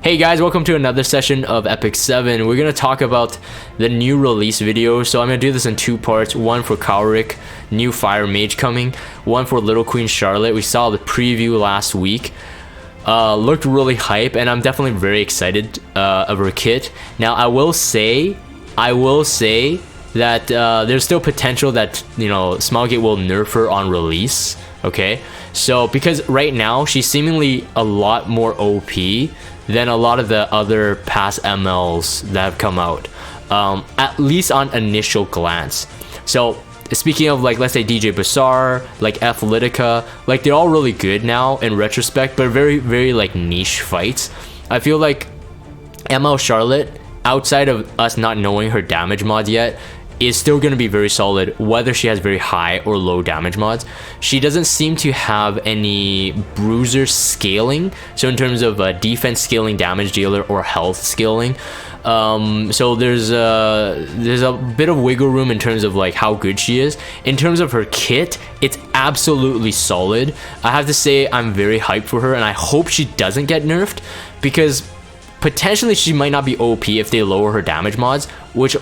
Hey guys, welcome to another session of Epic 7. We're going to talk about the new release video. So I'm going to do this in two parts. One for Cowrick, new Fire Mage coming. One for Little Queen Charlotte. We saw the preview last week. Looked really hype, and I'm definitely very excited of her kit. Now I will say that there's still potential that, you know, Smilegate will nerf her on release. Okay, so because right now she's seemingly a lot more OP than a lot of the other past MLs that have come out, at least on initial glance. So speaking of, like, let's say DJ Bazaar, like Athletica, like they're all really good now in retrospect, but very like niche fights. I feel like ML Charlotte, outside of us not knowing her damage mod yet, is still going to be very solid whether she has very high or low damage mods. She doesn't seem to have any bruiser scaling, so in terms of defense scaling, damage dealer, or health scaling. So there's a bit of wiggle room in terms of like how good she is. In terms of her kit, it's absolutely solid. I have to say I'm very hyped for her, and I hope she doesn't get nerfed, because potentially she might not be OP if they lower her damage mods, which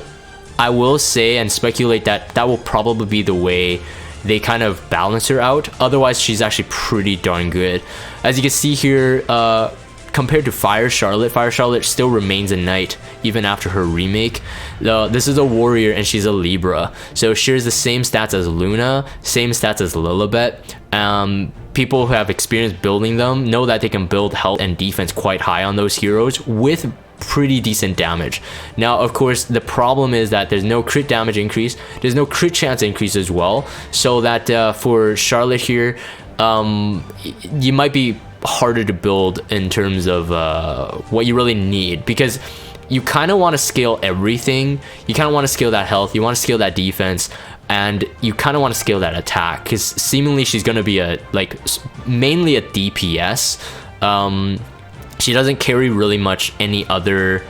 I will say and speculate that that will probably be the way they kind of balance her out. Otherwise, she's actually pretty darn good. As you can see here, compared to Fire Charlotte still remains a knight even after her remake. This is a warrior and she's a Libra, so shares the same stats as Luna, same stats as Lilibet. People who have experience building them know that they can build health and defense quite high on those heroes with pretty decent damage. Now, of course, the problem is that there's no crit damage increase, there's no crit chance increase as well, so that for Charlotte here, you might be harder to build in terms of what you really need, because you kind of want to scale everything. You kind of want to scale that health, you want to scale that defense, and you kind of want to scale that attack, because seemingly she's going to be mainly a DPS. She doesn't carry really much any other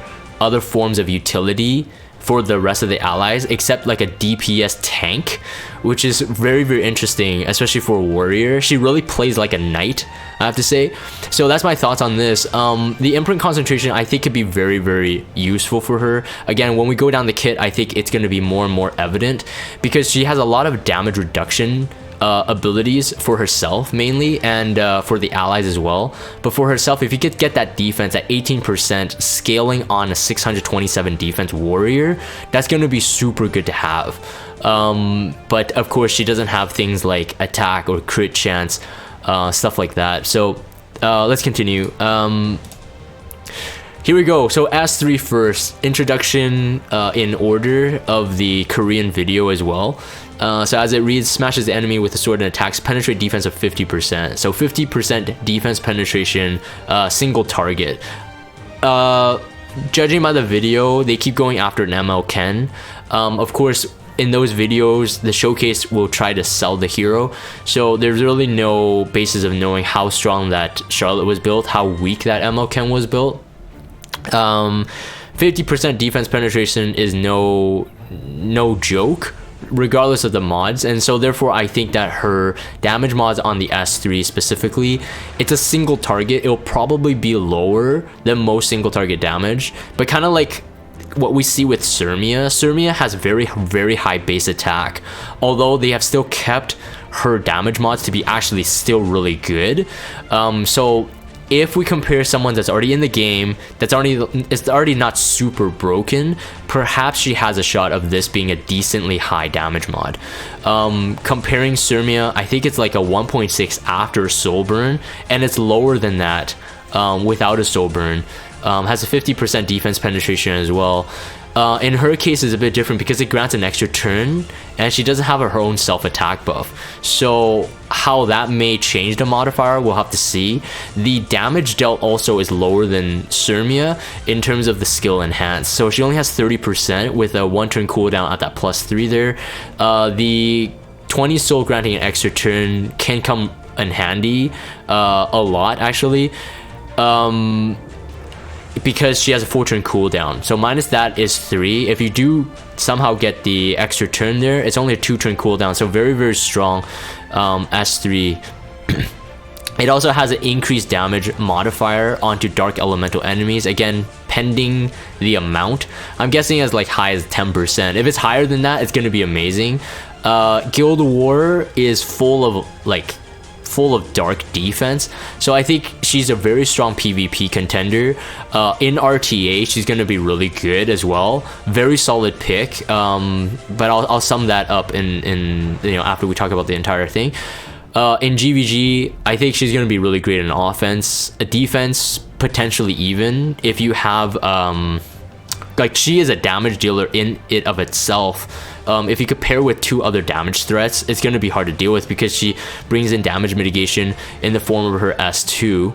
forms of utility for the rest of the allies, except like a DPS tank, which is very interesting, especially for a warrior. She really plays like a knight, I have to say. So that's my thoughts on this. The imprint concentration, I think, could be very useful for her. Again, when we go down the kit, I think it's going to be more and more evident, because she has a lot of damage reduction abilities for herself mainly, and for the allies as well. But for herself, if you could get that defense at 18% scaling on a 627 defense warrior, that's going to be super good to have. But of course, she doesn't have things like attack or crit chance, stuff like that. So let's continue. Here we go. So S3 first, introduction in order of the Korean video as well. So as it reads, smashes the enemy with a sword and attacks, penetrate defense of 50%. So 50% defense penetration, single target. Judging by the video, they keep going after an ML Ken. Of course, in those videos, the showcase will try to sell the hero, so there's really no basis of knowing how strong that Charlotte was built, how weak that ML Ken was built. 50% defense penetration is no joke, regardless of the mods, and so therefore I think that her damage mods on the S3 specifically, it's a single target. It'll probably be lower than most single target damage, but kind of like what we see with Sirmia. Sirmia has very high base attack, although they have still kept her damage mods to be actually still really good. So if we compare someone that's already in the game, it's already not super broken, perhaps she has a shot of this being a decently high damage mod. Comparing Sirmia, I think it's like a 1.6 after soul burn, and it's lower than that without a soul burn. Has a 50% defense penetration as well. In her case, is a bit different because it grants an extra turn, and she doesn't have her own self-attack buff. So how that may change the modifier, we'll have to see. The damage dealt also is lower than Sirmia in terms of the skill enhance. So she only has 30% with a 1 turn cooldown at that +3 there. The 20 soul granting an extra turn can come in handy a lot, actually. Because she has a 4 turn cooldown, so minus that is 3. If you do somehow get the extra turn there, it's only a 2 turn cooldown, so very strong S3. It also has an increased damage modifier onto dark elemental enemies, again pending the amount. I'm guessing as like high as 10%. If it's higher than that, it's going to be amazing. Guild War is full of dark defense, so I think she's a very strong PvP contender. In RTA, she's going to be really good as well. Very solid pick. But I'll sum that up in after we talk about the entire thing. In GVG, I think she's going to be really great in offense. A defense, potentially even. If you have, like, she is a damage dealer in it of itself. If you compare with 2 other damage threats, it's going to be hard to deal with because she brings in damage mitigation in the form of her S2.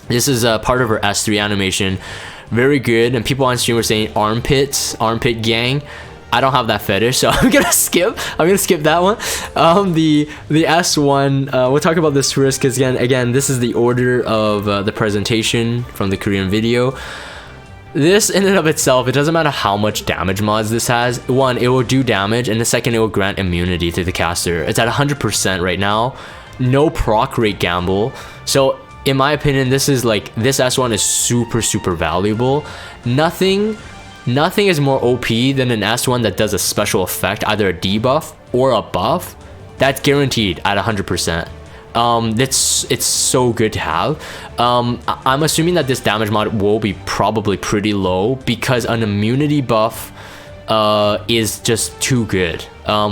This is part of her S3 animation. Very good. And people on stream were saying armpit gang. I don't have that fetish, so I'm gonna skip that one. The S1, we'll talk about this first because again this is the order of the presentation from the Korean video. This in and of itself, it doesn't matter how much damage mods this has. One, it will do damage, and the second, it will grant immunity to the caster. It's at 100% right now. No proc rate gamble. So in my opinion, this S1 is super valuable. Nothing is more OP than an S1 that does a special effect, either a debuff or a buff. That's guaranteed at 100%. It's so good to have. I'm assuming that this damage mod will be probably pretty low because an immunity buff is just too good.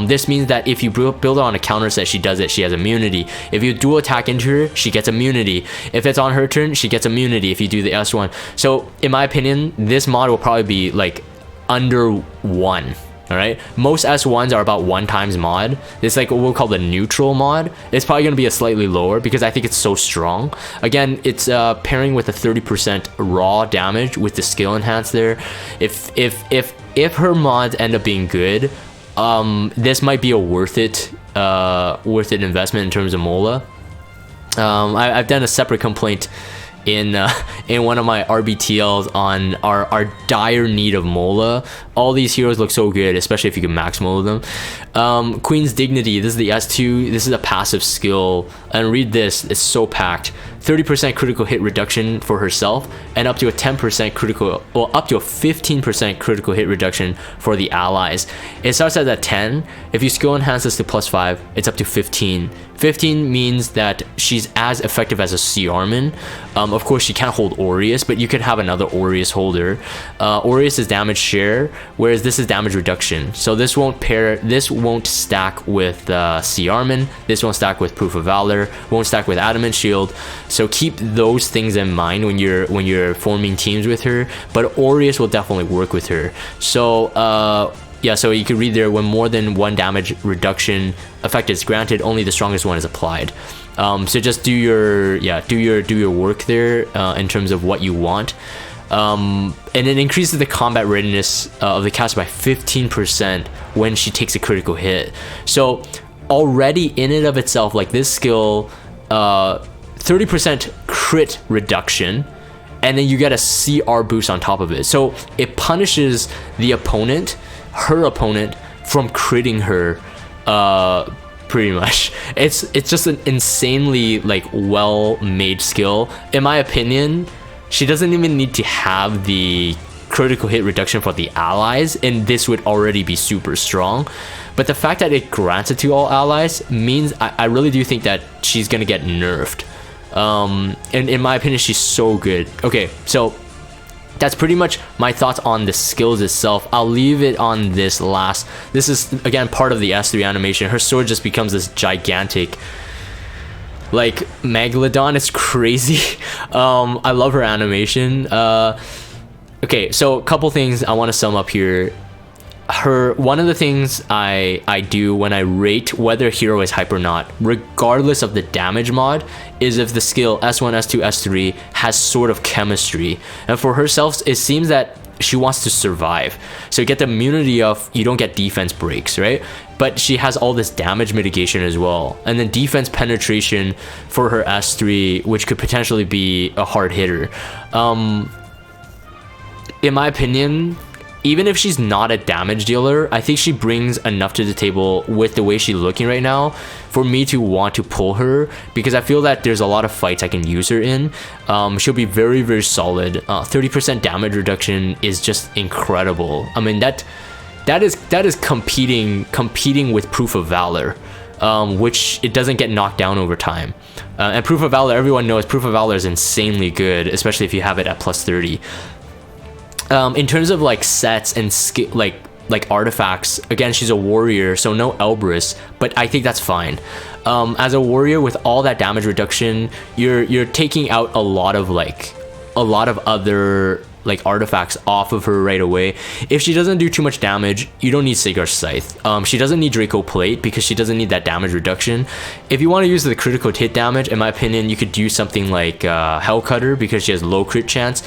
This means that if you build her on a counter set, she does it, she has immunity. If you dual attack into her, she gets immunity. If it's on her turn, she gets immunity if you do the S1. So in my opinion, this mod will probably be like under 1. All right, most S1s are about 1 times mod. It's like what we'll call the neutral mod. It's probably going to be a slightly lower because I think it's so strong. Again, it's pairing with a 30% raw damage with the skill enhance there. If her mods end up being good, this might be a worth it investment in terms of Mola. I've done a separate complaint in one of my RBTLs on our dire need of Mola. All these heroes look so good, especially if you can max Mola them. Queen's Dignity, this is the S2, this is a passive skill, and read this, it's so packed. 30% critical hit reduction for herself, and up to a 10% critical, well, up to a 15% critical hit reduction for the allies. It starts at 10. If you skill enhance this to +5, it's up to 15. 15 means that she's as effective as a CR-man. Of course, she can't hold Aureus, but you could have another Aureus holder. Aureus is damage share, whereas this is damage reduction. So this won't stack with CR-man. This won't stack with Proof of Valor. Won't stack with Adamant Shield. So keep those things in mind when you're forming teams with her. But Aureus will definitely work with her. So yeah, so you can read there, when more than 1 damage reduction effect is granted, only the strongest one is applied. So just do your work there in terms of what you want. And it increases the combat readiness of the caster by 15% when she takes a critical hit. So already in and of itself, like this skill, 30% crit reduction, and then you get a CR boost on top of it. So it punishes the opponent, her opponent, from critting her, pretty much. It's just an insanely like well-made skill. In my opinion, she doesn't even need to have the critical hit reduction for the allies, and this would already be super strong. But the fact that it grants it to all allies means I really do think that she's gonna get nerfed. And in my opinion, she's so good. Okay, so that's pretty much my thoughts on the skills itself. I'll leave it on this last. This is again part of the S3 animation. Her sword just becomes this gigantic like megalodon. It's crazy. I love her animation. Okay, so a couple things I want to sum up here. One of the things I do when I rate whether a hero is hype or not, regardless of the damage mod, is if the skill S1, S2, S3 has sort of chemistry. And for herself, it seems that she wants to survive. So you get the immunity of, you don't get defense breaks, right? But she has all this damage mitigation as well. And then defense penetration for her S3, which could potentially be a hard hitter. In my opinion, even if she's not a damage dealer, I think she brings enough to the table with the way she's looking right now for me to want to pull her, because I feel that there's a lot of fights I can use her in. She'll be very, very solid. 30% damage reduction is just incredible. I mean, that is competing with Proof of Valor, which it doesn't get knocked down over time. And Proof of Valor, everyone knows Proof of Valor is insanely good, especially if you have it at plus 30. In terms of like sets and like artifacts, again, she's a warrior, so no Elbrus, but I think that's fine. As a warrior with all that damage reduction, you're taking out a lot of other like artifacts off of her right away. If she doesn't do too much damage, you don't need Sagar's Scythe. She doesn't need Draco Plate because she doesn't need that damage reduction. If you want to use the critical hit damage, in my opinion, you could do something like Hellcutter because she has low crit chance,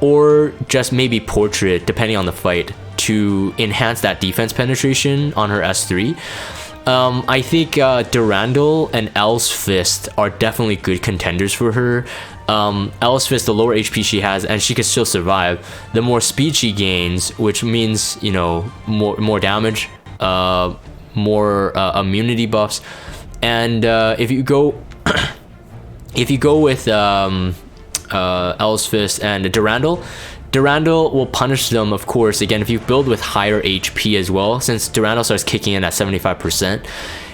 or just maybe Portrait depending on the fight to enhance that defense penetration on her S3. I think Durandal and El's Fist are definitely good contenders for her. El's Fist, the lower HP she has, and she can still survive, the more speed she gains, which means, you know, more damage, more immunity buffs. And if you go with El's Fist and Durandal will punish them, of course, again, if you build with higher HP as well, since Durandal starts kicking in at 75%.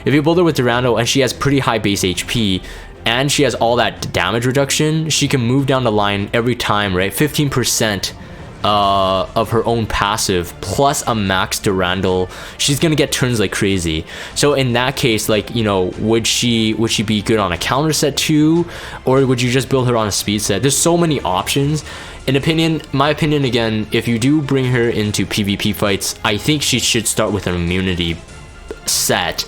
If you build her with Durandal and she has pretty high base HP, and she has all that damage reduction, she can move down the line every time, right? 15% of her own passive plus a max Durandal. She's gonna get turns like crazy. So in that case, like, you know, would she be good on a counter set too, or would you just build her on a speed set? There's so many options. My opinion again, if you do bring her into PvP fights, I think she should start with an immunity set.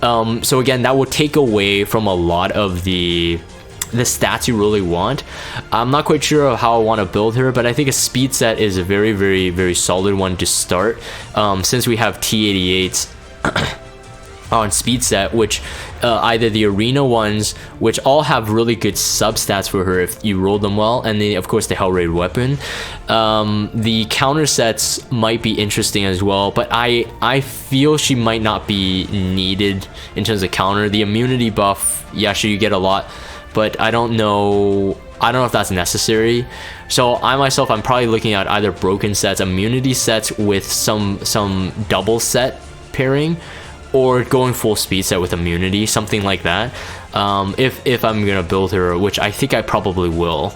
So again, that will take away from a lot of the stats you really want. I'm not quite sure of how I want to build her, but I think a speed set is a very, very, very solid one to start, since we have T88s on speed set, which either the arena ones, which all have really good substats for her if you roll them well, and then of course the Hellraid weapon. The counter sets might be interesting as well, but I feel she might not be needed in terms of counter. The immunity buff, yeah, sure, you get a lot, but I don't know if that's necessary. So I'm probably looking at either broken sets, immunity sets with some double set pairing, or going full speed set with immunity, something like that. If I'm gonna build her, which I think I probably will,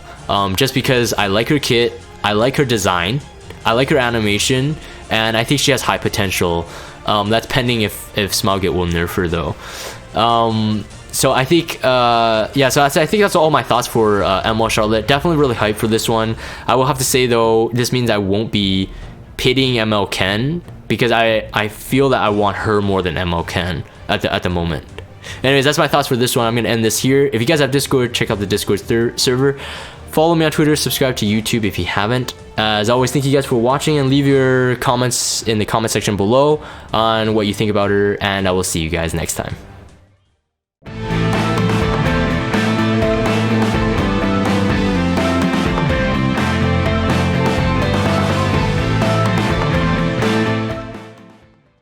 just because I like her kit, I like her design, I like her animation, and I think she has high potential. That's pending if Smilegate will nerf her though. So I think yeah, so I think that's all my thoughts for ML Charlotte. Definitely really hyped for this one. I will have to say though, this means I won't be pitting ML Ken, because I feel that I want her more than ML Ken at the moment. Anyways, that's my thoughts for this one. I'm gonna end this here. If you guys have Discord, check out the Discord server. Follow me on Twitter, subscribe to YouTube if you haven't. As always, thank you guys for watching, and leave your comments in the comment section below on what you think about her, and I will see you guys next time.